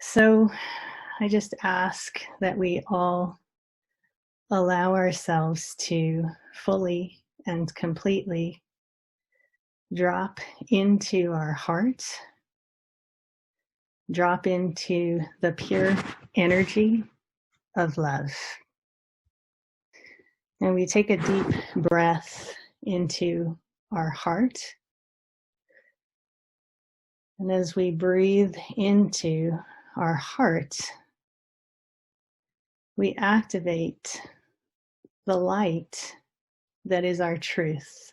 So I just ask that we all allow ourselves to fully and completely drop into our heart, drop into the pure energy of love. And we take a deep breath into our heart. And as we breathe into our heart, we activate the light that is our truth.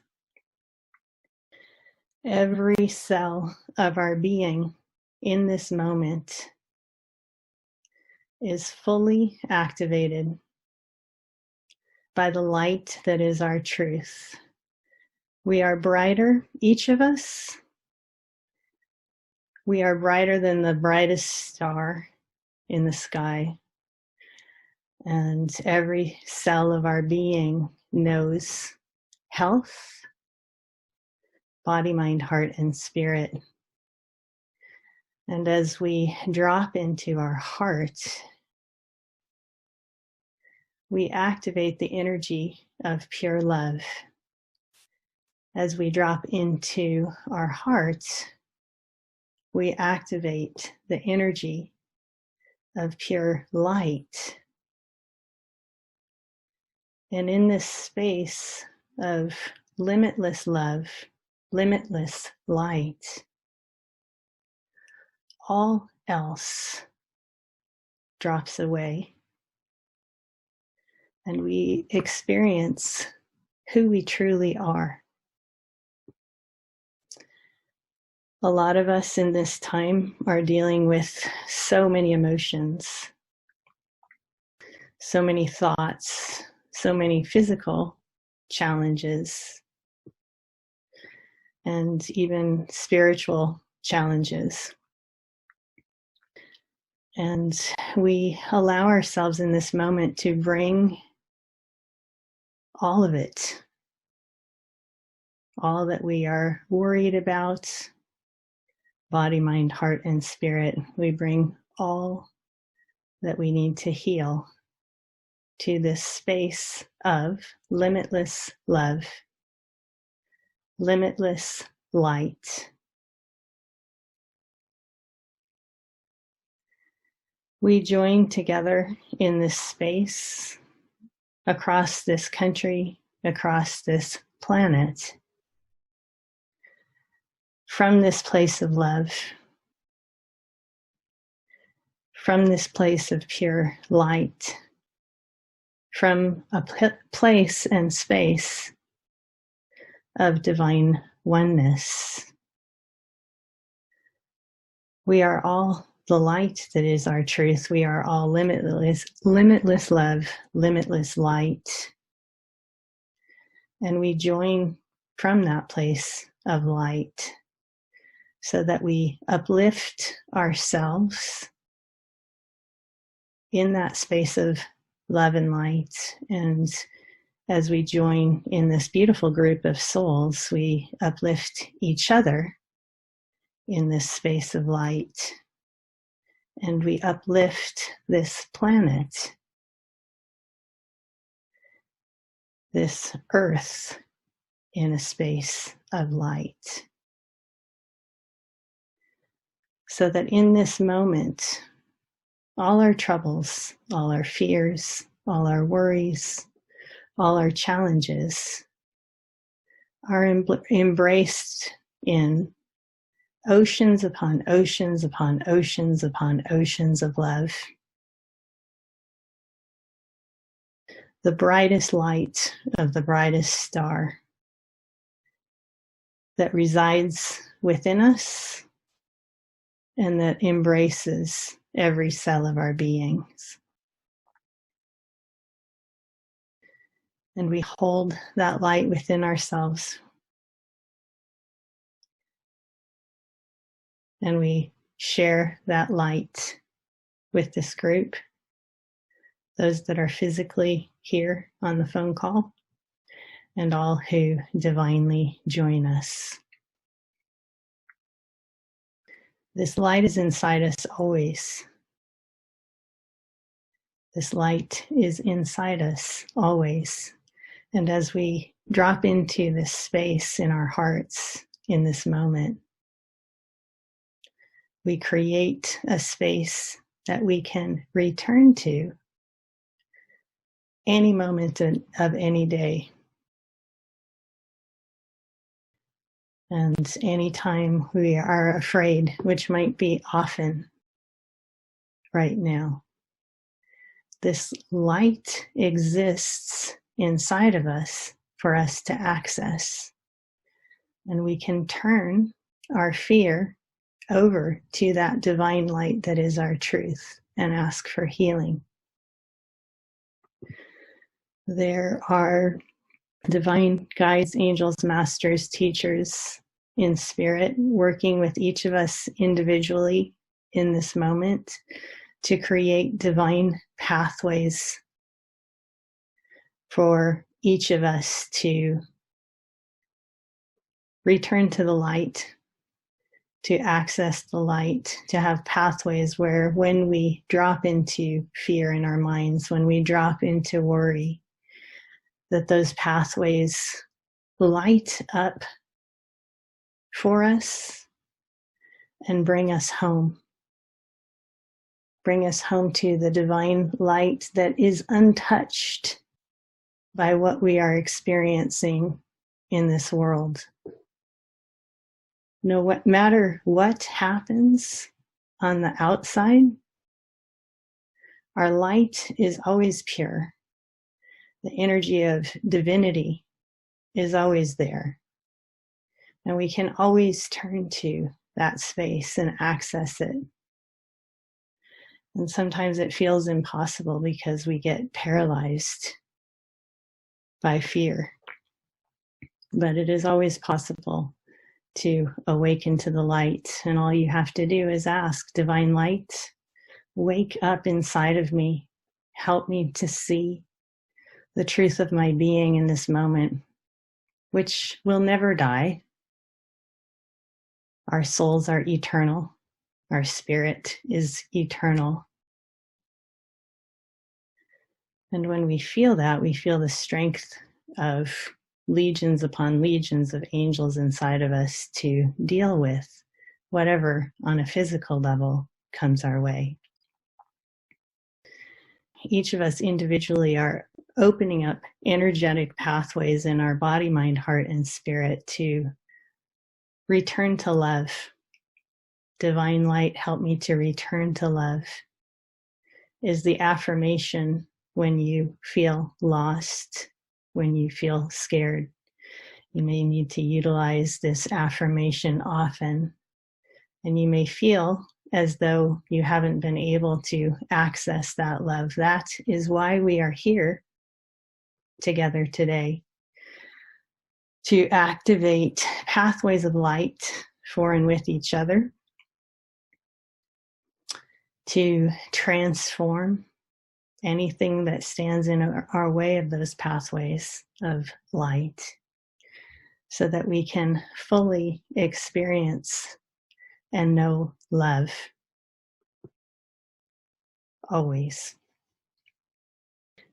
Every cell of our being in this moment is fully activated by the light that is our truth. We are brighter, each of us. We are brighter than the brightest star in the sky. And every cell of our being knows health, body, mind, heart, and spirit. And as we drop into our heart, we activate the energy of pure love. As we drop into our heart, we activate the energy of pure light. And in this space of limitless love, limitless light, all else drops away. And we experience who we truly are. A lot of us in this time are dealing with so many emotions, so many thoughts, so many physical challenges, and even spiritual challenges. And we allow ourselves in this moment to bring all of it, all that we are worried about, body, mind, heart, and spirit. We bring all that we need to heal to this space of limitless love, limitless light. We join together in this space, across this country, across this planet, from this place of love, from this place of pure light, from a place and space of divine oneness. We are all the light that is our truth. We are all limitless love, limitless light. And we join from that place of light so that we uplift ourselves in that space of love and light. And as we join in this beautiful group of souls, we uplift each other in this space of light. And we uplift this planet, this earth, in a space of light. So that in this moment, all our troubles, all our fears, all our worries, all our challenges are embraced in oceans upon oceans upon oceans upon oceans of love. The brightest light of the brightest star that resides within us and that embraces every cell of our beings. And we hold that light within ourselves. And we share that light with this group, those that are physically here on the phone call, and all who divinely join us. This light is inside us always. This light is inside us always. And as we drop into this space in our hearts in this moment, we create a space that we can return to any moment of any day. And anytime we are afraid, which might be often right now, this light exists inside of us for us to access. And we can turn our fear over to that divine light that is our truth and ask for healing. There are divine guides, angels, masters, teachers in spirit working with each of us individually in this moment to create divine pathways for each of us to return to the light, to access the light, to have pathways where when we drop into fear in our minds, when we drop into worry, that those pathways light up for us and bring us home. Bring us home to the divine light that is untouched by what we are experiencing in this world. No matter what happens on the outside, our light is always pure. The energy of divinity is always there. And we can always turn to that space and access it. And sometimes it feels impossible because we get paralyzed by fear. But it is always possible to awaken to the light. And all you have to do is ask, divine light, wake up inside of me. Help me to see the truth of my being in this moment, which will never die. Our souls are eternal. Our spirit is eternal. And when we feel that, we feel the strength of legions upon legions of angels inside of us to deal with whatever on a physical level comes our way. Each of us individually are opening up energetic pathways in our body, mind, heart, and spirit to return to love. Divine light, help me to return to love, is the affirmation when you feel lost, when you feel scared. You may need to utilize this affirmation often, and you may feel as though you haven't been able to access that love. That is why we are here together today, to activate pathways of light for and with each other, to transform anything that stands in our way of those pathways of light, so that we can fully experience and know love always.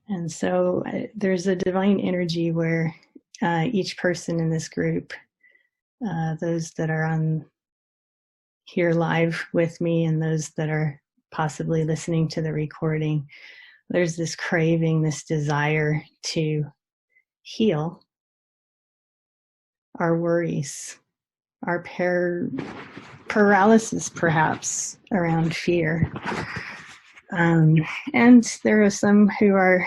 And so there's a divine energy where each person in this group, those that are on here live with me and those that are possibly listening to the recording, there's this craving, this desire to heal our worries, our paralysis perhaps around fear. And there are some who are,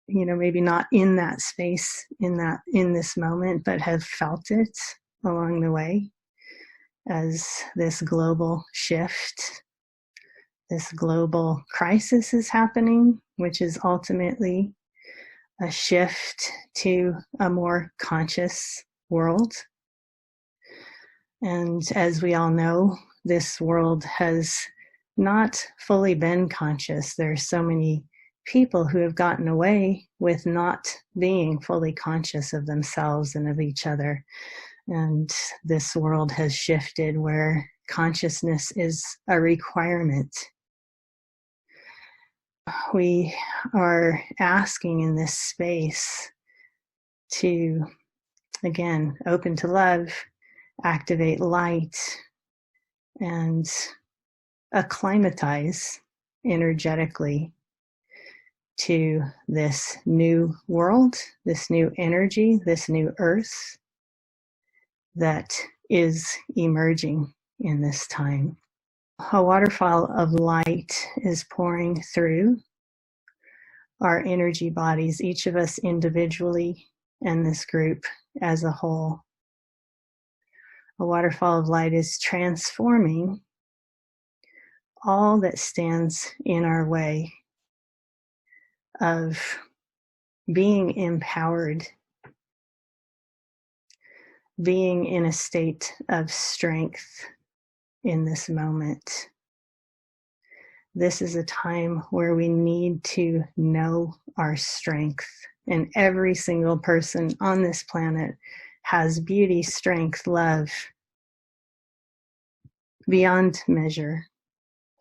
maybe not in that space in this moment, but have felt it along the way as this global shift, this global crisis is happening, which is ultimately a shift to a more conscious world. And as we all know, this world has not fully been conscious. There are so many people who have gotten away with not being fully conscious of themselves and of each other. And this world has shifted where consciousness is a requirement. We are asking in this space to, again, open to love, activate light, and acclimatize energetically to this new world, this new energy, this new earth that is emerging in this time. A waterfall of light is pouring through our energy bodies, each of us individually and this group as a whole. A waterfall of light is transforming all that stands in our way of being empowered, being in a state of strength in this moment. This is a time where we need to know our strength. And every single person on this planet has beauty, strength, love beyond measure.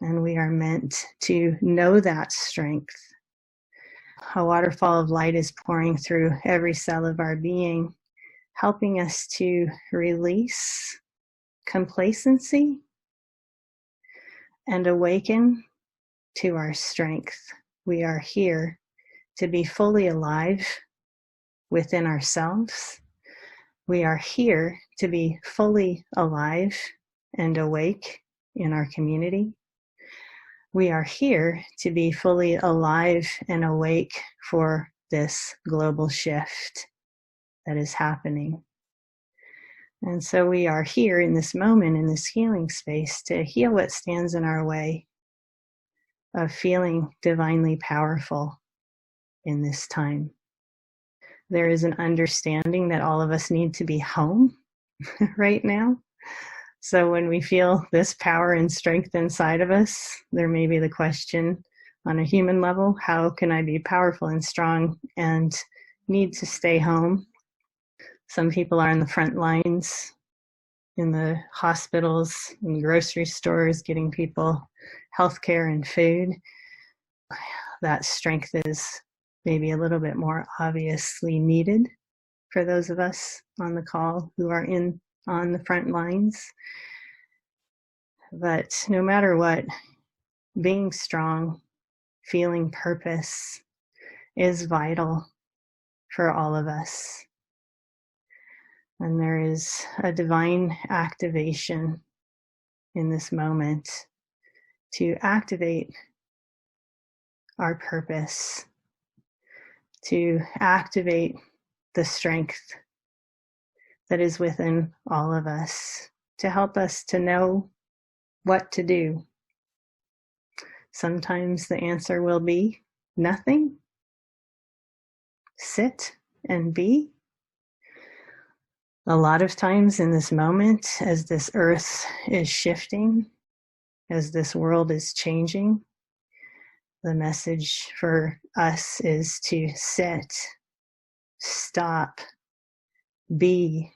And we are meant to know that strength. A waterfall of light is pouring through every cell of our being, helping us to release complacency and awaken to our strength. We are here to be fully alive within ourselves. We are here to be fully alive and awake in our community. We are here to be fully alive and awake for this global shift that is happening. And so we are here in this moment, in this healing space, to heal what stands in our way of feeling divinely powerful in this time. There is an understanding that all of us need to be home right now. So when we feel this power and strength inside of us, there may be the question on a human level, how can I be powerful and strong and need to stay home? Some people are in the front lines, in the hospitals, in grocery stores, getting people healthcare and food. That strength is maybe a little bit more obviously needed for those of us on the call who are on the front lines. But no matter what, being strong, feeling purpose is vital for all of us. And there is a divine activation in this moment to activate our purpose, to activate the strength that is within all of us, to help us to know what to do. Sometimes the answer will be nothing. Sit and be. A lot of times in this moment, as this earth is shifting, as this world is changing, the message for us is to sit, stop, be,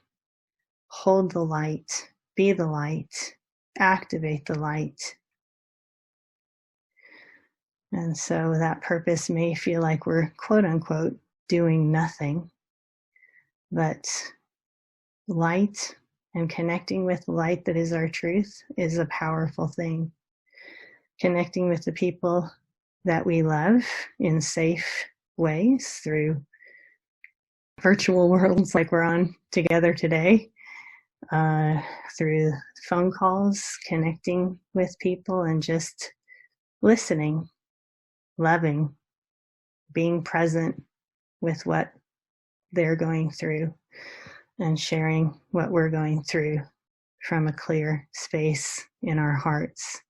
hold the light, be the light, activate the light. And so that purpose may feel like we're, quote unquote, doing nothing, but light and connecting with the light that is our truth is a powerful thing. Connecting with the people that we love in safe ways through virtual worlds like we're on together today, through phone calls, connecting with people and just listening, loving, being present with what they're going through and sharing what we're going through from a clear space in our hearts.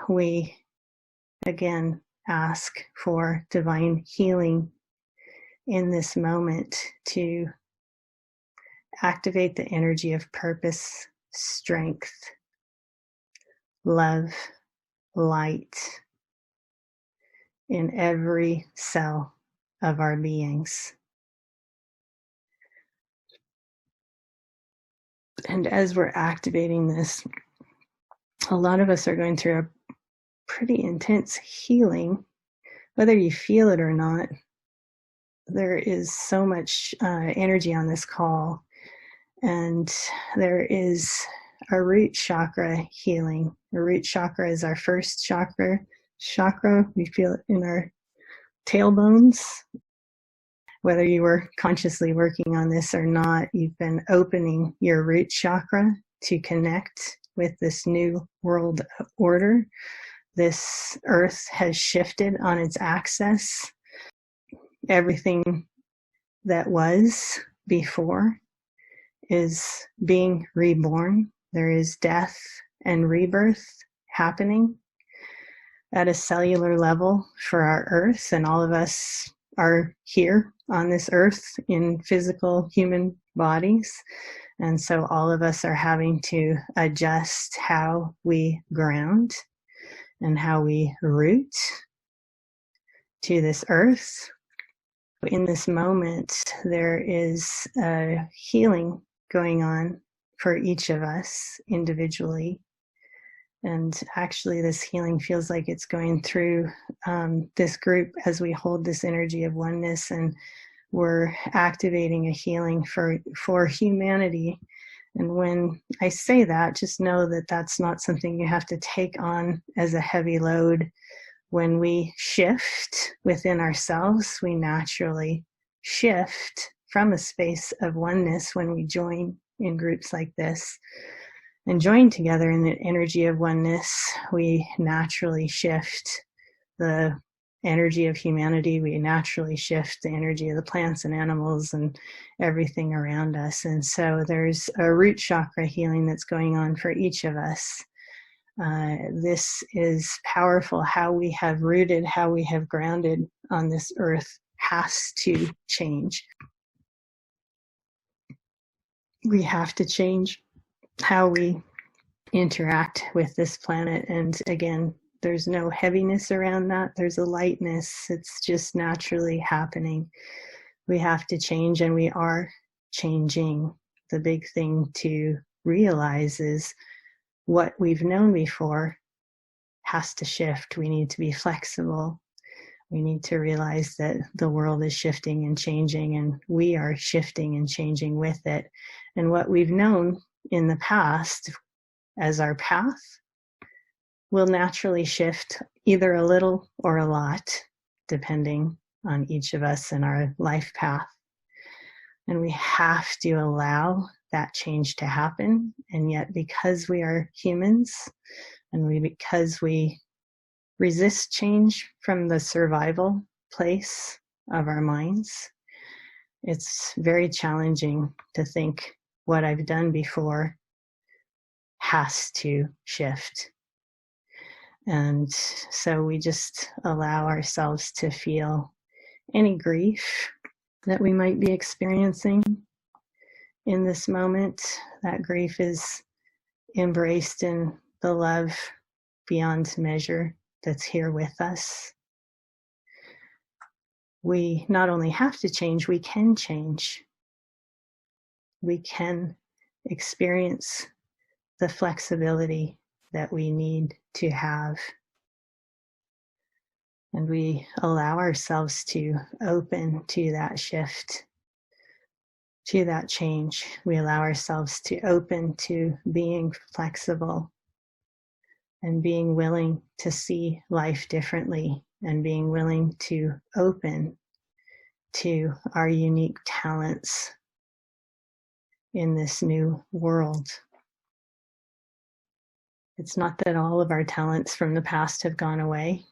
We again ask for divine healing in this moment to activate the energy of purpose, strength, love, light in every cell of our beings. And as we're activating this, a lot of us are going through a pretty intense healing, whether you feel it or not. There is so much energy on this call, and there is a root chakra healing. The root chakra is our first chakra. We feel it in our tailbones. Whether you were consciously working on this or not, you've been opening your root chakra to connect with this new world order. This earth has shifted on its axis. Everything that was before is being reborn. There is death and rebirth happening at a cellular level for our earth, and all of us are here on this earth in physical human bodies. And so all of us are having to adjust how we ground and how we root to this earth. In this moment, there is a healing going on for each of us individually. And actually, this healing feels like it's going through this group as we hold this energy of oneness, and we're activating a healing for humanity. And when I say that, just know that that's not something you have to take on as a heavy load. When we shift within ourselves, we naturally shift from a space of oneness when we join in groups like this. And join together in the energy of oneness, we naturally shift the energy of humanity. We naturally shift the energy of the plants and animals and everything around us. And so there's a root chakra healing that's going on for each of us. This is powerful. How we have rooted, how we have grounded on this earth has to change. We have to change how we interact with this planet. And again, there's no heaviness around that. There's a lightness. It's just naturally happening. We have to change, and we are changing. The big thing to realize is what we've known before has to shift. We need to be flexible. We need to realize that the world is shifting and changing, and we are shifting and changing with it. And what we've known in the past as our path will naturally shift either a little or a lot, depending on each of us and our life path. And we have to allow that change to happen. And yet, because we are humans, and because we resist change from the survival place of our minds, it's very challenging to think what I've done before has to shift. And so we just allow ourselves to feel any grief that we might be experiencing in this moment. That grief is embraced in the love beyond measure that's here with us. We not only have to change, we can change. We can experience the flexibility that we need to have. And we allow ourselves to open to that shift, to that change. We allow ourselves to open to being flexible and being willing to see life differently, and being willing to open to our unique talents in this new world. It's not that all of our talents from the past have gone away.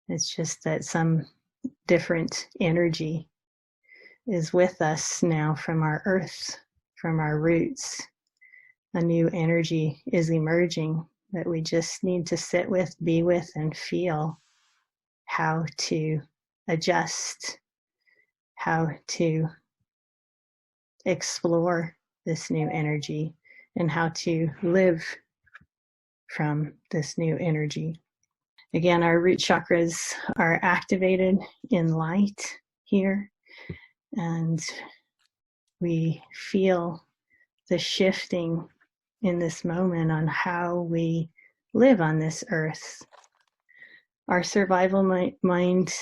It's just that some different energy is with us now from our earth, from our roots. A new energy is emerging that we just need to sit with, be with, and feel how to adjust, how to explore this new energy, and how to live from this new energy. Again, our root chakras are activated in light here, and we feel the shifting in this moment on how we live on this earth. Our survival mind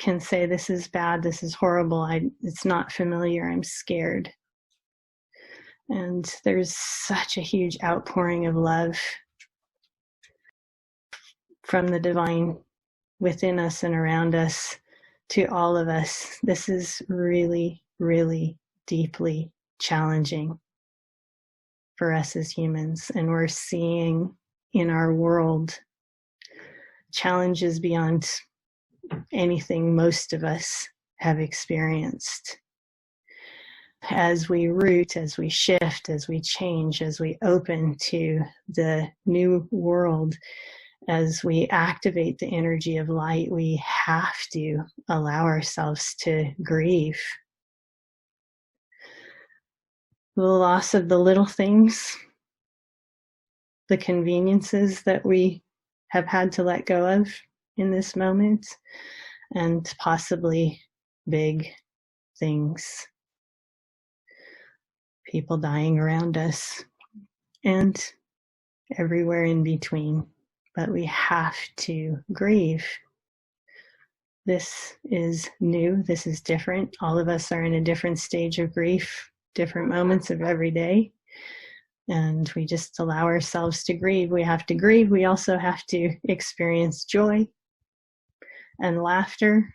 can say, this is bad, this is horrible, it's not familiar, I'm scared. And there's such a huge outpouring of love from the divine within us and around us to all of us. This is really, really deeply challenging for us as humans. And we're seeing in our world challenges beyond anything most of us have experienced. As we root, as we shift, as we change, as we open to the new world, as we activate the energy of light, we have to allow ourselves to grieve the loss of the little things, the conveniences that we have had to let go of in this moment, and possibly big things, people dying around us, and everywhere in between. But we have to grieve. This is new, this is different. All of us are in a different stage of grief, different moments of every day. And we just allow ourselves to grieve. We have to grieve. We also have to experience joy and laughter.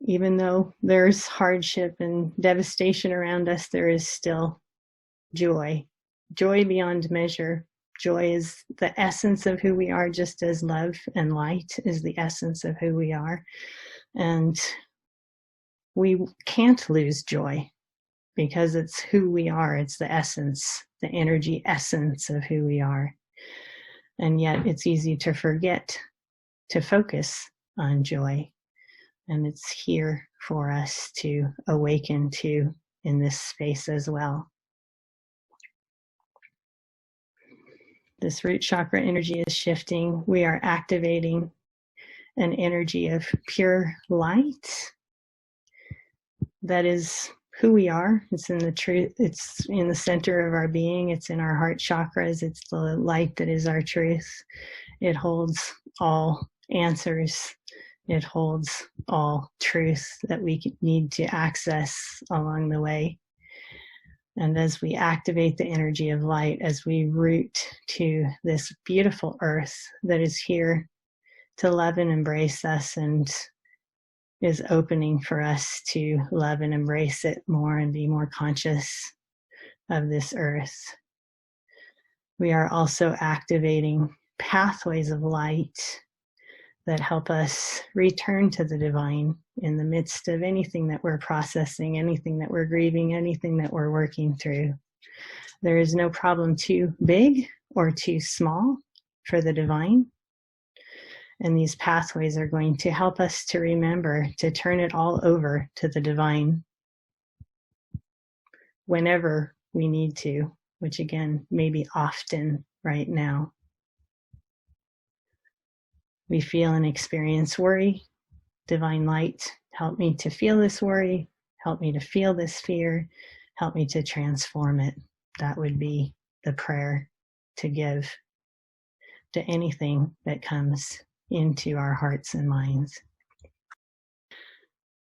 Even though there's hardship and devastation around us, there is still joy. Joy beyond measure. Joy is the essence of who we are, just as love and light is the essence of who we are. And we can't lose joy, because it's who we are. It's the essence, the energy essence of who we are. And yet it's easy to forget to focus on joy. And it's here for us to awaken to in this space as well. This root chakra energy is shifting. We are activating an energy of pure light that is who we are. It's in the truth. It's in the center of our being. It's in our heart chakras. It's the light that is our truth. It holds all answers. It holds all truth that we need to access along the way. And as we activate the energy of light, as we root to this beautiful earth that is here to love and embrace us, and is opening for us to love and embrace it more and be more conscious of this earth. We are also activating pathways of light that help us return to the divine in the midst of anything that we're processing, anything that we're grieving, anything that we're working through. There is no problem too big or too small for the divine. And these pathways are going to help us to remember to turn it all over to the divine whenever we need to, which again, maybe often right now. We feel and experience worry. Divine light, help me to feel this worry. Help me to feel this fear. Help me to transform it. That would be the prayer to give to anything that comes into our hearts and minds.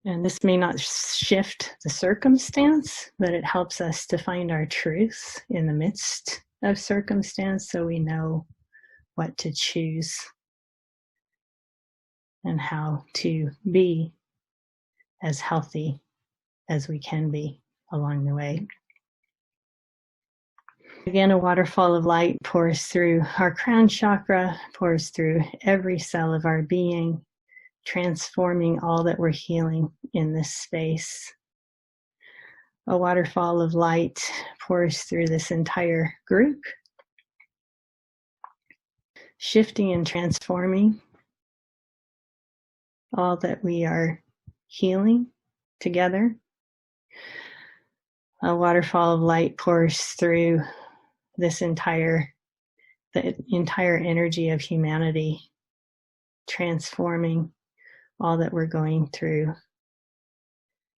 And this may not shift the circumstance, but it helps us to find our truth in the midst of circumstance, so we know what to choose and how to be as healthy as we can be along the way. Again, a waterfall of light pours through our crown chakra, pours through every cell of our being, transforming all that we're healing in this space. A waterfall of light pours through this entire group, shifting and transforming all that we are healing together. A waterfall of light pours through the entire energy of humanity, transforming all that we're going through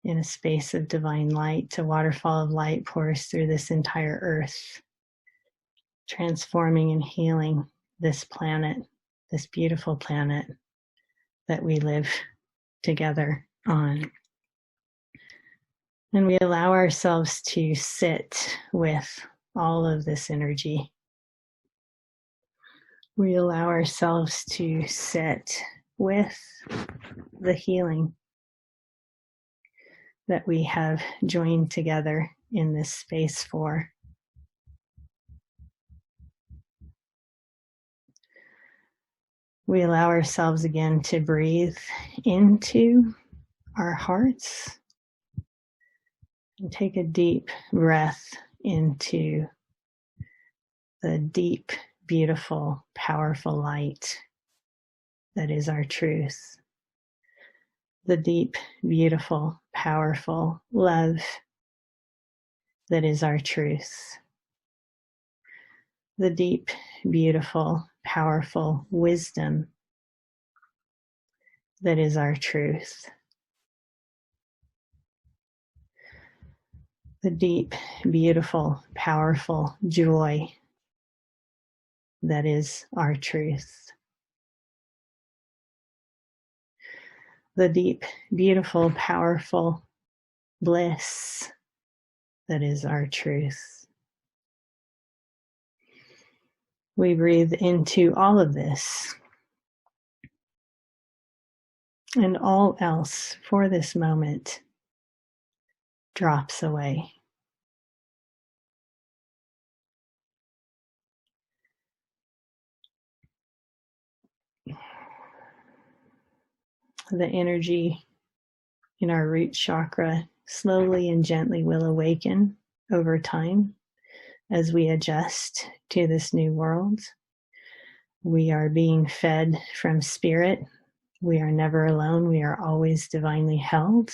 in a space of divine light. A waterfall of light pours through this entire earth, transforming and healing this planet this beautiful planet that we live together on. And we allow ourselves to sit with all of this energy. We allow ourselves to sit with the healing that we have joined together in this space for. We allow ourselves again to breathe into our hearts and take a deep breath into the deep, beautiful, powerful light that is our truth. The deep, beautiful, powerful love that is our truth. The deep, beautiful, powerful wisdom that is our truth. The deep, beautiful, powerful joy that is our truth. The deep, beautiful, powerful bliss that is our truth. We breathe into all of this, and all else for this moment drops away. The energy in our root chakra slowly and gently will awaken over time as we adjust to this new world. We are being fed from spirit. We are never alone. We are always divinely held.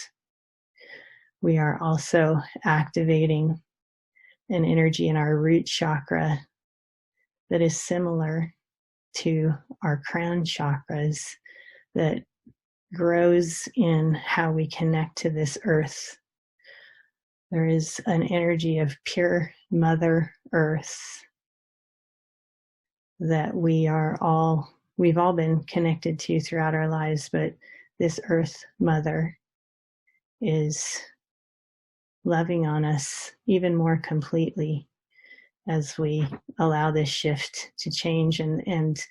We are also activating an energy in our root chakra that is similar to our crown chakras, that grows in how we connect to this earth. There is an energy of pure Mother Earth that we've all been connected to throughout our lives, but this Earth Mother is loving on us even more completely as we allow this shift to change. And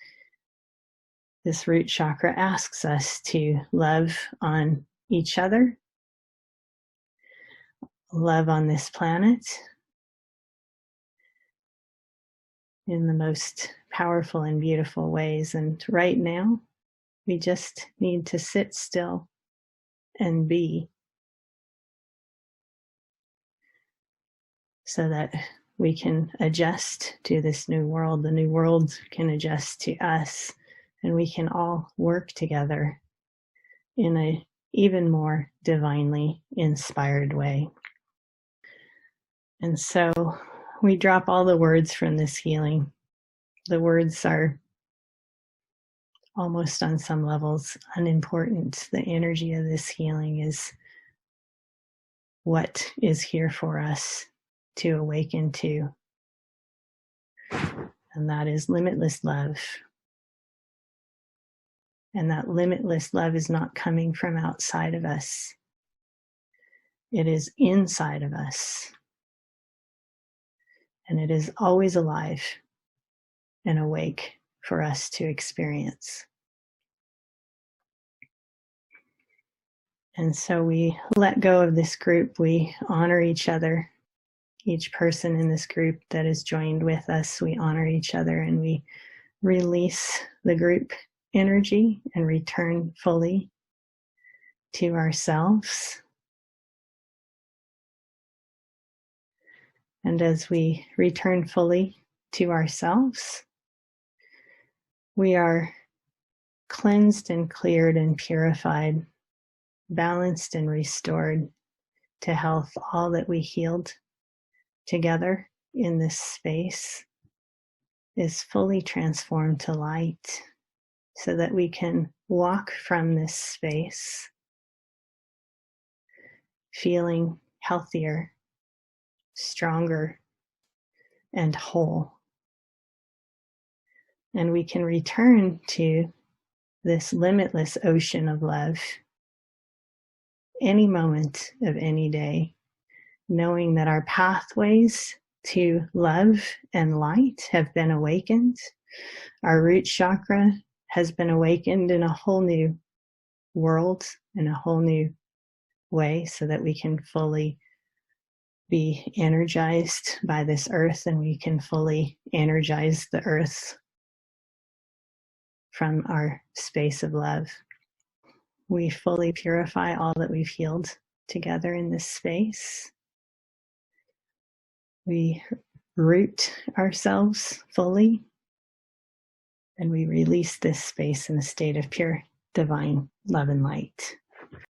this root chakra asks us to love on each other, love on this planet in the most powerful and beautiful ways. And right now, we just need to sit still and be, so that we can adjust to this new world. The new world can adjust to us, and we can all work together in an even more divinely inspired way. And so we drop all the words from this healing. The words are almost on some levels unimportant. The energy of this healing is what is here for us to awaken to. And that is limitless love. And that limitless love is not coming from outside of us. It is inside of us. And it is always alive and awake for us to experience. And so we let go of this group. We honor each other. Each person in this group that is joined with us, we honor each other, and we release the group energy and return fully to ourselves. And as we return fully to ourselves, we are cleansed and cleared and purified, balanced and restored to health. All that we healed together in this space is fully transformed to light, so that we can walk from this space feeling healthier, stronger, and whole. And we can return to this limitless ocean of love any moment of any day, knowing that our pathways to love and light have been awakened. Our root chakra has been awakened in a whole new world, in a whole new way, so that we can fully be energized by this earth, and we can fully energize the earth from our space of love. We fully purify all that we've healed together in this space. We root ourselves fully, and we release this space in a state of pure divine love and light.